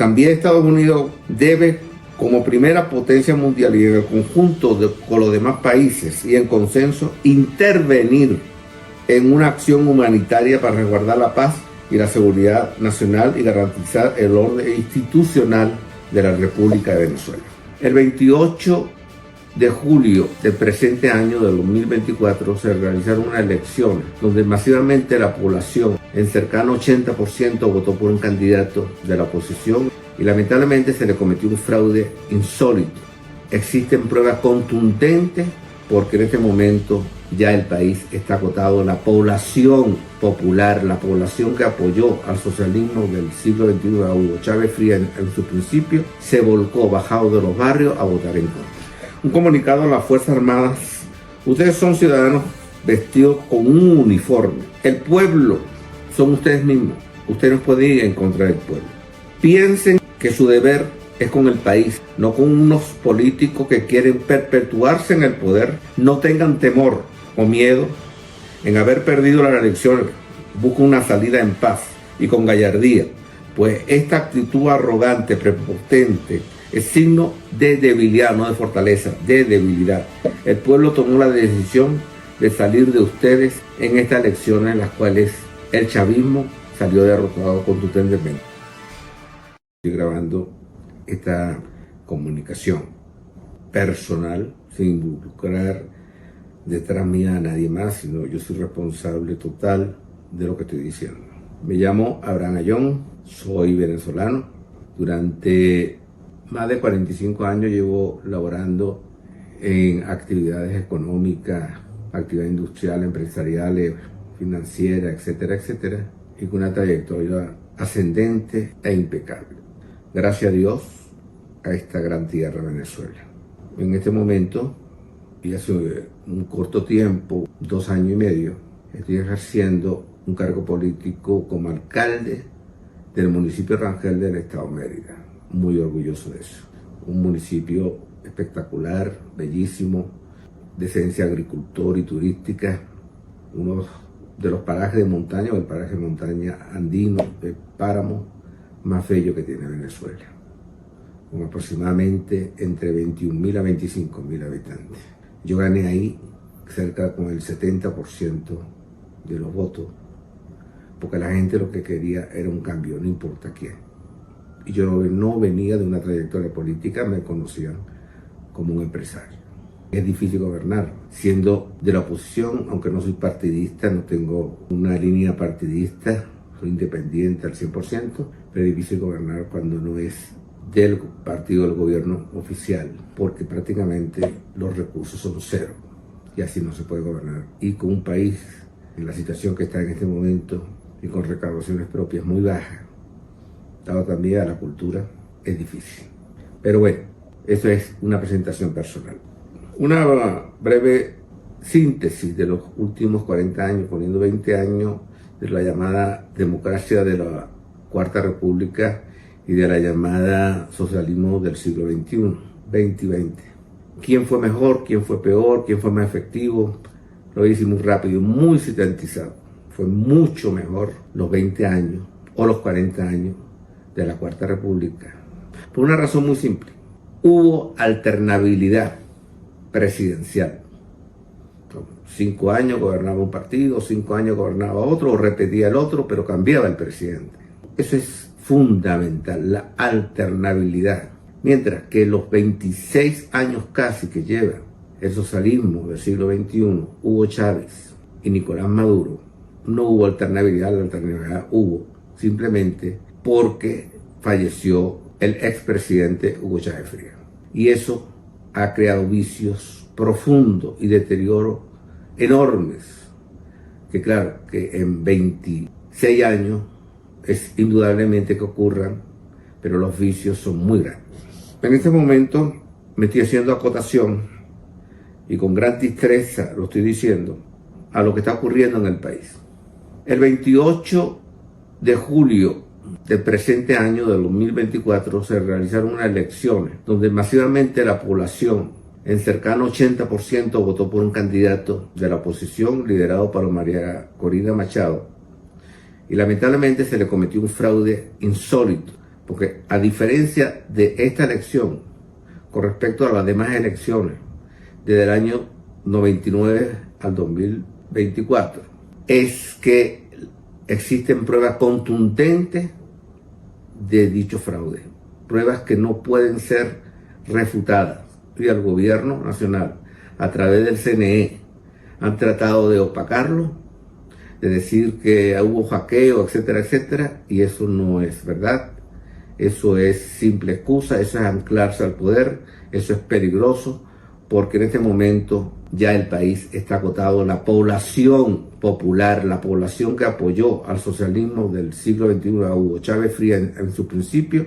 También Estados Unidos debe, como primera potencia mundial y en el conjunto con los demás países y en consenso, intervenir en una acción humanitaria para resguardar la paz y la seguridad nacional y garantizar el orden institucional de la República de Venezuela. El 28 de julio del presente año del 2024 se realizaron unas elecciones donde masivamente la población, en cercano 80%, votó por un candidato de la oposición y lamentablemente se le cometió un fraude insólito. Existen pruebas contundentes porque en este momento ya el país está agotado. La población popular, la población que apoyó al socialismo del siglo XXI a Hugo Chávez Frías en su principio, se volcó bajado de los barrios a votar en contra. Un comunicado a las Fuerzas Armadas: ustedes son ciudadanos vestidos con un uniforme. El pueblo son ustedes mismos. Ustedes no pueden ir en contra del pueblo. Piensen que su deber es con el país, no con unos políticos que quieren perpetuarse en el poder. No tengan temor o miedo en haber perdido las elecciones. Busquen una salida en paz y con gallardía, pues esta actitud arrogante, prepotente, es signo de debilidad, no de fortaleza, de debilidad. El pueblo tomó la decisión de salir de ustedes en estas elecciones en las cuales el chavismo salió derrotado contundentemente. Estoy grabando esta comunicación personal sin involucrar detrás mía a nadie más, sino yo soy responsable total de lo que estoy diciendo. Me llamo Abraham Ayón, soy venezolano. Durante más de 45 años llevo laborando en actividades económicas, actividades industriales, empresariales, financieras, etcétera, etcétera, y con una trayectoria ascendente e impecable. Gracias a Dios, a esta gran tierra Venezuela. En este momento, y hace un corto tiempo, 2 años y medio, estoy ejerciendo un cargo político como alcalde del municipio Rangel del estado Mérida. Muy orgulloso de eso. Un municipio espectacular, bellísimo, de esencia agricultor y turística, uno de los parajes de montaña, o el paraje de montaña andino, el páramo más bello que tiene Venezuela, con aproximadamente entre 21.000 a 25.000 habitantes. Yo gané ahí cerca con el 70% de los votos, porque la gente lo que quería era un cambio, no importa quién. Y yo no venía de una trayectoria política, me conocían como un empresario. Es difícil gobernar, siendo de la oposición, aunque no soy partidista, no tengo una línea partidista, soy independiente al 100%, pero es difícil gobernar cuando no es del partido del gobierno oficial, porque prácticamente los recursos son cero, y así no se puede gobernar. Y con un país en la situación que está en este momento, y con recaudaciones propias muy bajas, dado también a la cultura, es difícil. Pero bueno, eso es una presentación personal. Una breve síntesis de los últimos 40 años, poniendo 20 años de la llamada democracia de la Cuarta República y de la llamada socialismo del siglo XXI, 2020. ¿Quién fue mejor? ¿Quién fue peor? ¿Quién fue más efectivo? Lo hice muy rápido, muy sintetizado. Fue mucho mejor los 20 años o los 40 años de la Cuarta República. Por una razón muy simple. Hubo alternabilidad presidencial. 5 años gobernaba un partido, 5 años gobernaba otro, o repetía el otro, pero cambiaba el presidente. Eso es fundamental, la alternabilidad. Mientras que los 26 años casi que lleva el socialismo del siglo XXI, Hugo Chávez y Nicolás Maduro, no hubo alternabilidad. La alternabilidad hubo simplemente porque falleció el expresidente Hugo Chávez Frías. Y eso ha creado vicios profundos y deterioro enormes, que claro, que en 26 años es indudablemente que ocurran, pero los vicios son muy grandes. En este momento me estoy haciendo acotación, y con gran destreza lo estoy diciendo, a lo que está ocurriendo en el país. El 28 de julio del presente año, del 2024, se realizaron unas elecciones donde masivamente la población, en cercano 80%, votó por un candidato de la oposición liderado por María Corina Machado, y lamentablemente se le cometió un fraude insólito, porque a diferencia de esta elección, con respecto a las demás elecciones, desde el año 99 al 2024, es que existen pruebas contundentes de dicho fraude, pruebas que no pueden ser refutadas, y el gobierno nacional, a través del CNE, han tratado de opacarlo, de decir que hubo hackeo, etcétera, etcétera, y eso no es verdad. Eso es simple excusa, eso es anclarse al poder, eso es peligroso, porque en este momento ya el país está agotado. La población popular, la población que apoyó al socialismo del siglo XXI a Hugo Chávez Frías en su principio,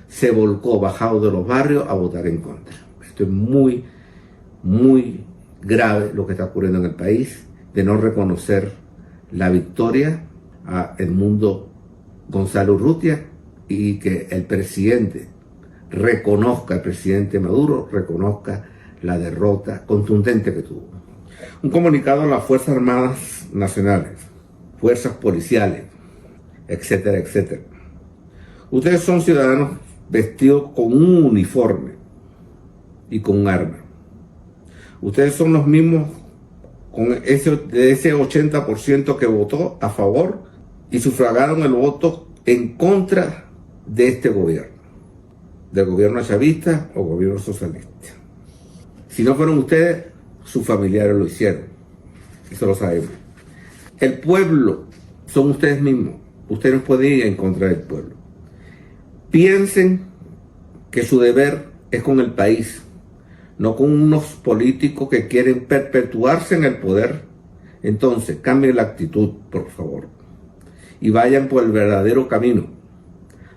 se volcó bajado de los barrios a votar en contra. Esto es muy, muy grave lo que está ocurriendo en el país, de no reconocer la victoria a Edmundo Gonzalo Urrutia, y que el presidente reconozca, el presidente Maduro reconozca la derrota contundente que tuvo. Un comunicado a las Fuerzas Armadas Nacionales, fuerzas policiales, etcétera, etcétera. Ustedes son ciudadanos vestidos con un uniforme y con un arma. Ustedes son los mismos de ese 80% que votó a favor y sufragaron el voto en contra de este gobierno, del gobierno chavista o gobierno socialista. Si no fueron ustedes, sus familiares lo hicieron. Eso lo sabemos. El pueblo son ustedes mismos. Ustedes no pueden ir en contra del pueblo. Piensen que su deber es con el país, no con unos políticos que quieren perpetuarse en el poder. Entonces, cambien la actitud, por favor, y vayan por el verdadero camino.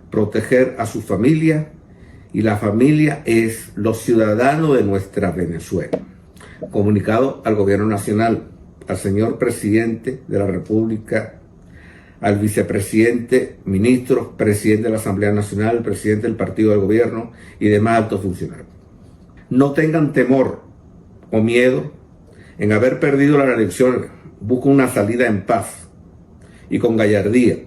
Proteger a su familia, y la familia es los ciudadanos de nuestra Venezuela. Comunicado al gobierno nacional, al señor presidente de la República, al vicepresidente, ministros, presidente de la Asamblea Nacional, presidente del partido del gobierno y demás altos funcionarios. No tengan temor o miedo en haber perdido las elecciones. Busquen una salida en paz y con gallardía,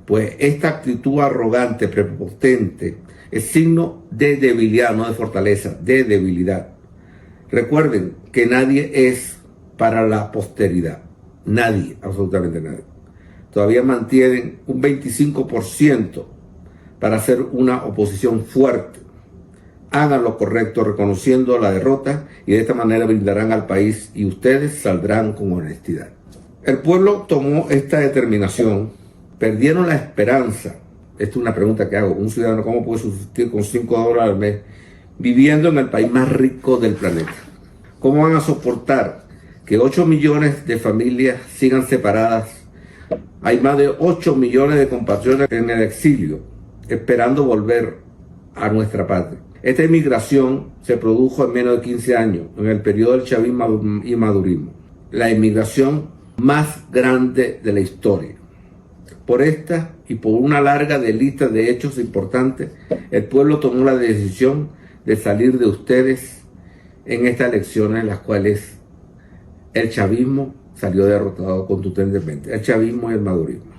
pues esta actitud arrogante, prepotente, es signo de debilidad, no de fortaleza, de debilidad. Recuerden que nadie es para la posteridad. Nadie, absolutamente nadie. Todavía mantienen un 25% para hacer una oposición fuerte. Hagan lo correcto reconociendo la derrota y de esta manera brindarán al país y ustedes saldrán con honestidad. El pueblo tomó esta determinación. Perdieron la esperanza. Esta es una pregunta que hago. Un ciudadano, ¿cómo puede subsistir con $5 al mes viviendo en el país más rico del planeta? ¿Cómo van a soportar que 8 millones de familias sigan separadas? Hay más de 8 millones de compatriotas en el exilio, esperando volver a nuestra patria. Esta inmigración se produjo en menos de 15 años, en el periodo del chavismo y madurismo. La inmigración más grande de la historia. Por esta y por una larga lista de hechos importantes, el pueblo tomó la decisión de salir de ustedes en estas elecciones en las cuales el chavismo salió derrotado contundentemente, el chavismo y el madurismo.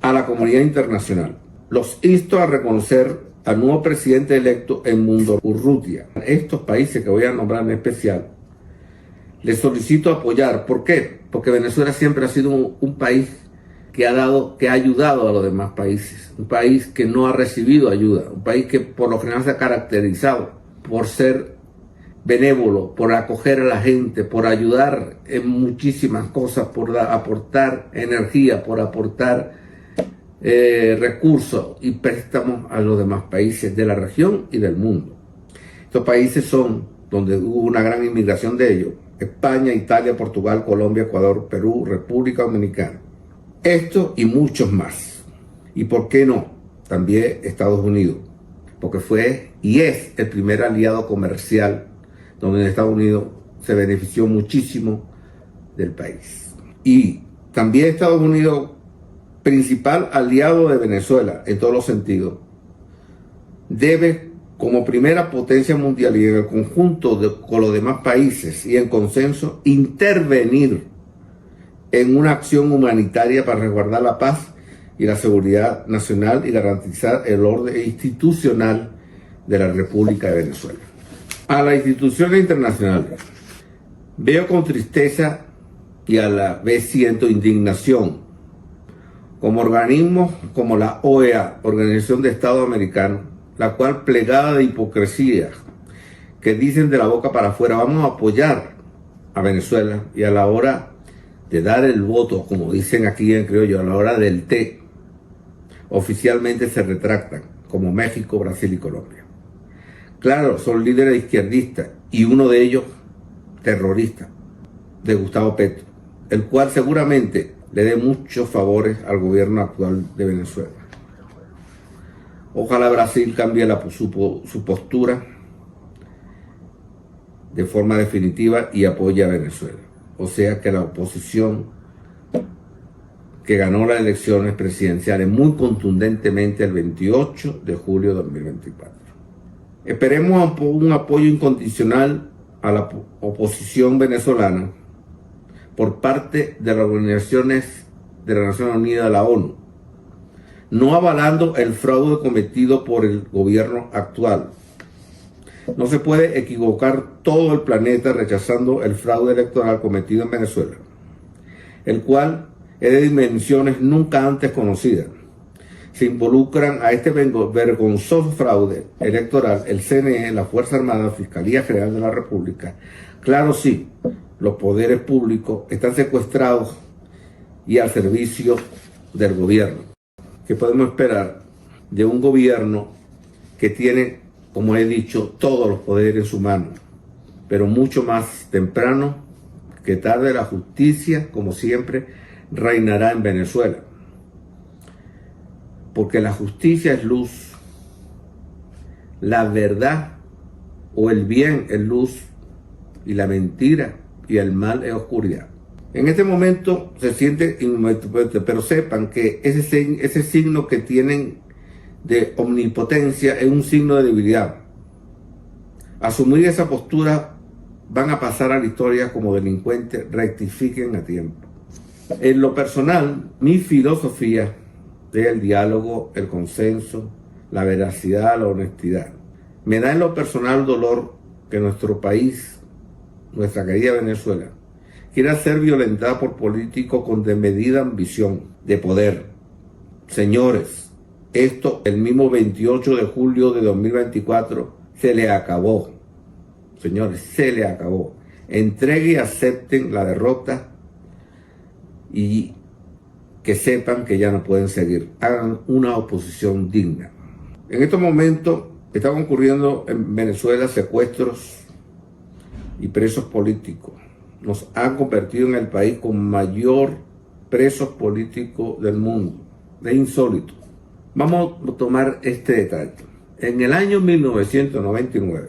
A la comunidad internacional, los insto a reconocer al nuevo presidente electo Edmundo Urrutia. A estos países que voy a nombrar en especial, les solicito apoyar. ¿Por qué? Porque Venezuela siempre ha sido un país que ha ayudado a los demás países, un país que no ha recibido ayuda, un país que por lo general se ha caracterizado por ser benévolo, por acoger a la gente, por ayudar en muchísimas cosas, por aportar energía, por aportar recursos y préstamos a los demás países de la región y del mundo. Estos países son donde hubo una gran inmigración de ellos: España, Italia, Portugal, Colombia, Ecuador, Perú, República Dominicana. Esto y muchos más. ¿Y por qué no? También Estados Unidos, porque fue y es el primer aliado comercial donde Estados Unidos se benefició muchísimo del país. Y también Estados Unidos, principal aliado de Venezuela en todos los sentidos, debe, como primera potencia mundial y en el conjunto con los demás países y en consenso, intervenir en una acción humanitaria para resguardar la paz y la seguridad nacional y garantizar el orden institucional de la República de Venezuela. A las instituciones internacionales veo con tristeza y a la vez siento indignación como organismos como la OEA, Organización de Estados Americanos, la cual, plegada de hipocresía, que dicen de la boca para afuera vamos a apoyar a Venezuela, y a la hora de dar el voto, como dicen aquí en criollo, a la hora del té, oficialmente se retractan, como México, Brasil y Colombia. Claro, son líderes izquierdistas y uno de ellos terrorista, de Gustavo Petro, el cual seguramente le dé muchos favores al gobierno actual de Venezuela. Ojalá Brasil cambie su postura de forma definitiva y apoye a Venezuela. O sea que la oposición que ganó las elecciones presidenciales muy contundentemente el 28 de julio de 2024. Esperemos un apoyo incondicional a la oposición venezolana por parte de las organizaciones de las Naciones Unidas, la ONU, no avalando el fraude cometido por el gobierno actual. No se puede equivocar todo el planeta rechazando el fraude electoral cometido en Venezuela, el cual es de dimensiones nunca antes conocidas. Se involucran a este vergonzoso fraude electoral el CNE, la Fuerza Armada, Fiscalía General de la República. Claro, sí, los poderes públicos están secuestrados y al servicio del gobierno. ¿Qué podemos esperar de un gobierno que tiene, como he dicho, todos los poderes en su mano? Pero mucho más temprano que tarde la justicia, como siempre, reinará en Venezuela. Porque la justicia es luz, la verdad o el bien es luz y la mentira y el mal es oscuridad. En este momento se siente, pero sepan que ese signo que tienen de omnipotencia es un signo de debilidad. Asumir esa postura van a pasar a la historia como delincuentes, rectifiquen a tiempo. En lo personal, mi filosofía es el diálogo, el consenso, la veracidad, la honestidad. Me da en lo personal dolor que nuestro país, nuestra querida Venezuela, quiera ser violentada por políticos con desmedida ambición de poder. Señores, esto el mismo 28 de julio de 2024 se le acabó. Señores, se le acabó. Entreguen y acepten la derrota y que sepan que ya no pueden seguir. Hagan una oposición digna. En estos momentos están ocurriendo en Venezuela secuestros y presos políticos. Nos han convertido en el país con mayor presos políticos del mundo. Es insólito. Vamos a tomar este detalle. En el año 1999,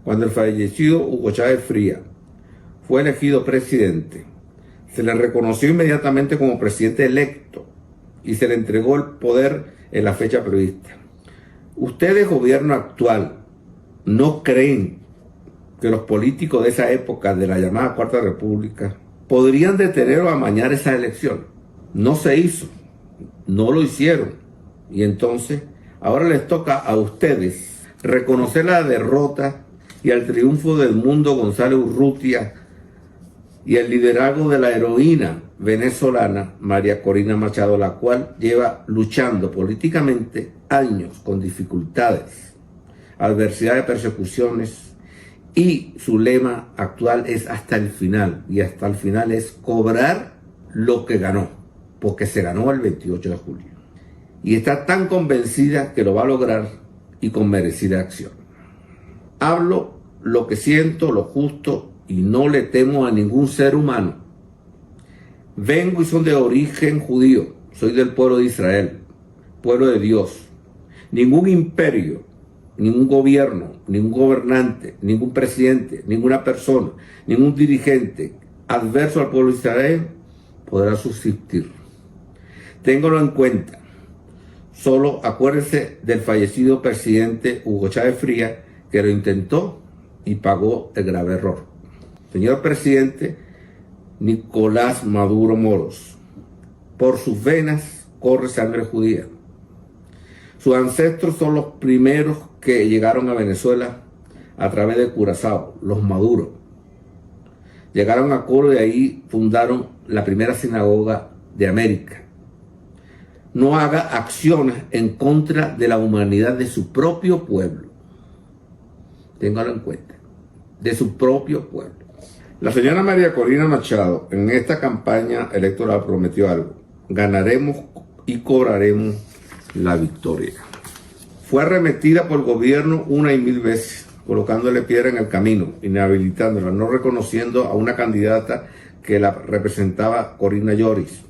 cuando el fallecido Hugo Chávez Frías fue elegido presidente, se le reconoció inmediatamente como presidente electo y se le entregó el poder en la fecha prevista. Ustedes, gobierno actual, ¿no creen que los políticos de esa época, de la llamada Cuarta República, podrían detener o amañar esa elección? No se hizo, no lo hicieron. Y entonces, ahora les toca a ustedes reconocer la derrota y el triunfo del Mundo González Urrutia y el liderazgo de la heroína venezolana María Corina Machado, la cual lleva luchando políticamente años con dificultades, adversidades, persecuciones, y su lema actual es hasta el final, y hasta el final es cobrar lo que ganó, porque se ganó el 28 de julio. Y está tan convencida que lo va a lograr y con merecida acción. Hablo lo que siento, lo justo, y no le temo a ningún ser humano. Vengo y soy de origen judío, soy del pueblo de Israel, pueblo de Dios. Ningún imperio, ningún gobierno, ningún gobernante, ningún presidente, ninguna persona, ningún dirigente adverso al pueblo de Israel podrá subsistir. Ténganlo en cuenta. Solo acuérdense del fallecido presidente Hugo Chávez Frías, que lo intentó y pagó el grave error. Señor presidente Nicolás Maduro Moros, por sus venas corre sangre judía. Sus ancestros son los primeros que llegaron a Venezuela a través de Curazao, los Maduros. Llegaron a Coro y ahí fundaron la primera sinagoga de América. No haga acciones en contra de la humanidad de su propio pueblo. Téngalo en cuenta, de su propio pueblo. La señora María Corina Machado en esta campaña electoral prometió algo: ganaremos y cobraremos la victoria. Fue arremetida por el gobierno una y mil veces, colocándole piedra en el camino, inhabilitándola, no reconociendo a una candidata que la representaba, Corina Lloris,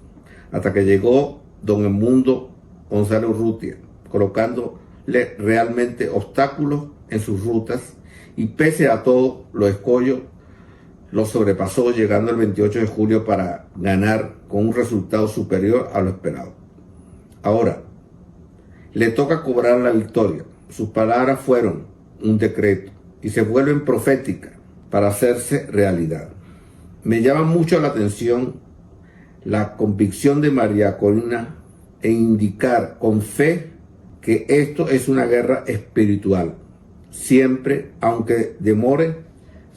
hasta que llegó don Edmundo González Urrutia, colocándole realmente obstáculos en sus rutas, y pese a todo, los escollos lo sobrepasó, llegando el 28 de julio para ganar con un resultado superior a lo esperado. Ahora, le toca cobrar la victoria. Sus palabras fueron un decreto y se vuelven proféticas para hacerse realidad. Me llama mucho la atención la convicción de María Corina en indicar con fe que esto es una guerra espiritual. Siempre, aunque demore,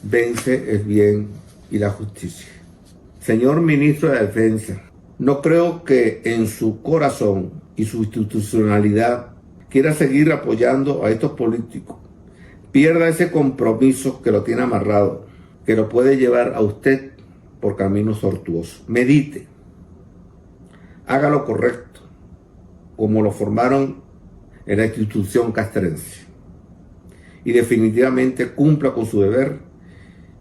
vence el bien y la justicia. Señor Ministro de Defensa, no creo que en su corazón y su institucionalidad quiera seguir apoyando a estos políticos. Pierda ese compromiso que lo tiene amarrado, que lo puede llevar a usted por caminos tortuosos. Medite, haga lo correcto, como lo formaron en la institución castrense, y definitivamente cumpla con su deber,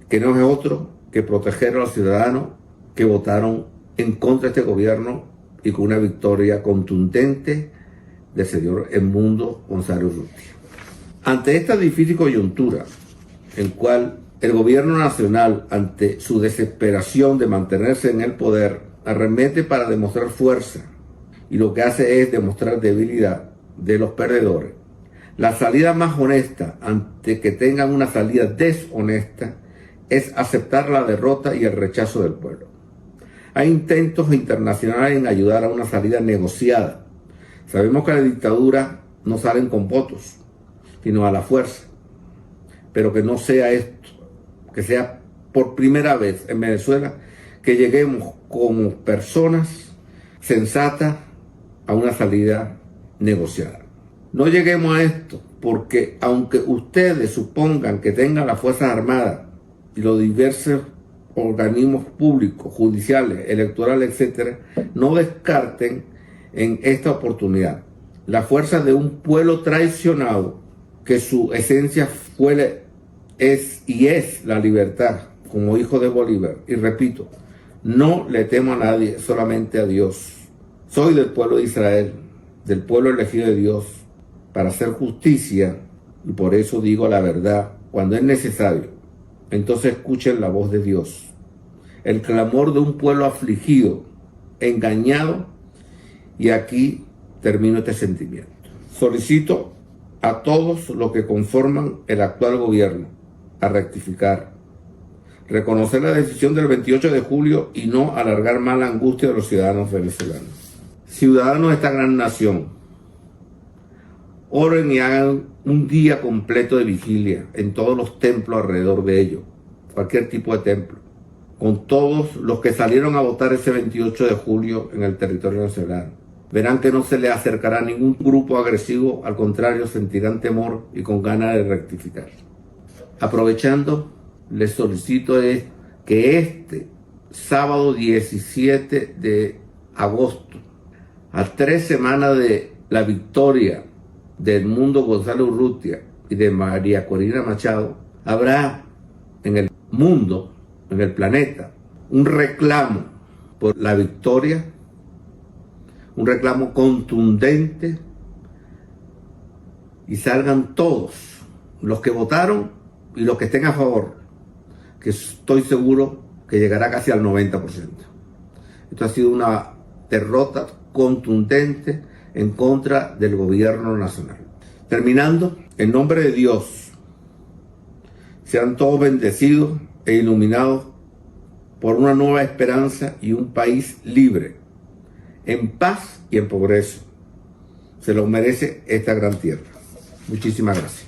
que no es otro que proteger a los ciudadanos que votaron en contra de este gobierno, y con una victoria contundente del señor Edmundo González Urrutia. Ante esta difícil coyuntura, en cual el gobierno nacional, ante su desesperación de mantenerse en el poder, arremete para demostrar fuerza, y lo que hace es demostrar debilidad de los perdedores, la salida más honesta ante que tengan una salida deshonesta es aceptar la derrota y el rechazo del pueblo. Hay intentos internacionales en ayudar a una salida negociada. Sabemos que la dictadura no salen con votos, sino a la fuerza. Pero que no sea esto, que sea por primera vez en Venezuela que lleguemos como personas sensatas a una salida negociada. No lleguemos a esto porque aunque ustedes supongan que tengan las Fuerzas Armadas y los diversos organismos públicos, judiciales, electorales, etcétera, no descarten en esta oportunidad la fuerza de un pueblo traicionado que su esencia es la libertad, como hijo de Bolívar. Y repito, no le temo a nadie, solamente a Dios. Soy del pueblo de Israel, del pueblo elegido de Dios, para hacer justicia, y por eso digo la verdad cuando es necesario. Entonces escuchen la voz de Dios, el clamor de un pueblo afligido, engañado, y aquí termino este sentimiento. Solicito a todos los que conforman el actual gobierno a rectificar, reconocer la decisión del 28 de julio y no alargar más la angustia de los ciudadanos venezolanos. Ciudadanos de esta gran nación, oren y hagan un día completo de vigilia en todos los templos alrededor de ellos, cualquier tipo de templo, con todos los que salieron a votar ese 28 de julio en el territorio nacional. Verán que no se les acercará ningún grupo agresivo, al contrario, sentirán temor y con ganas de rectificar. Aprovechando, les solicito que este sábado 17 de agosto, a 3 semanas de la victoria de Edmundo González Urrutia y de María Corina Machado, habrá en el mundo, en el planeta, un reclamo por la victoria, un reclamo contundente, y salgan todos los que votaron y los que estén a favor, que estoy seguro que llegará casi al 90%. Esto ha sido una derrota contundente en contra del gobierno nacional. Terminando, en nombre de Dios, sean todos bendecidos e iluminados por una nueva esperanza y un país libre, en paz y en progreso. Se lo merece esta gran tierra. Muchísimas gracias.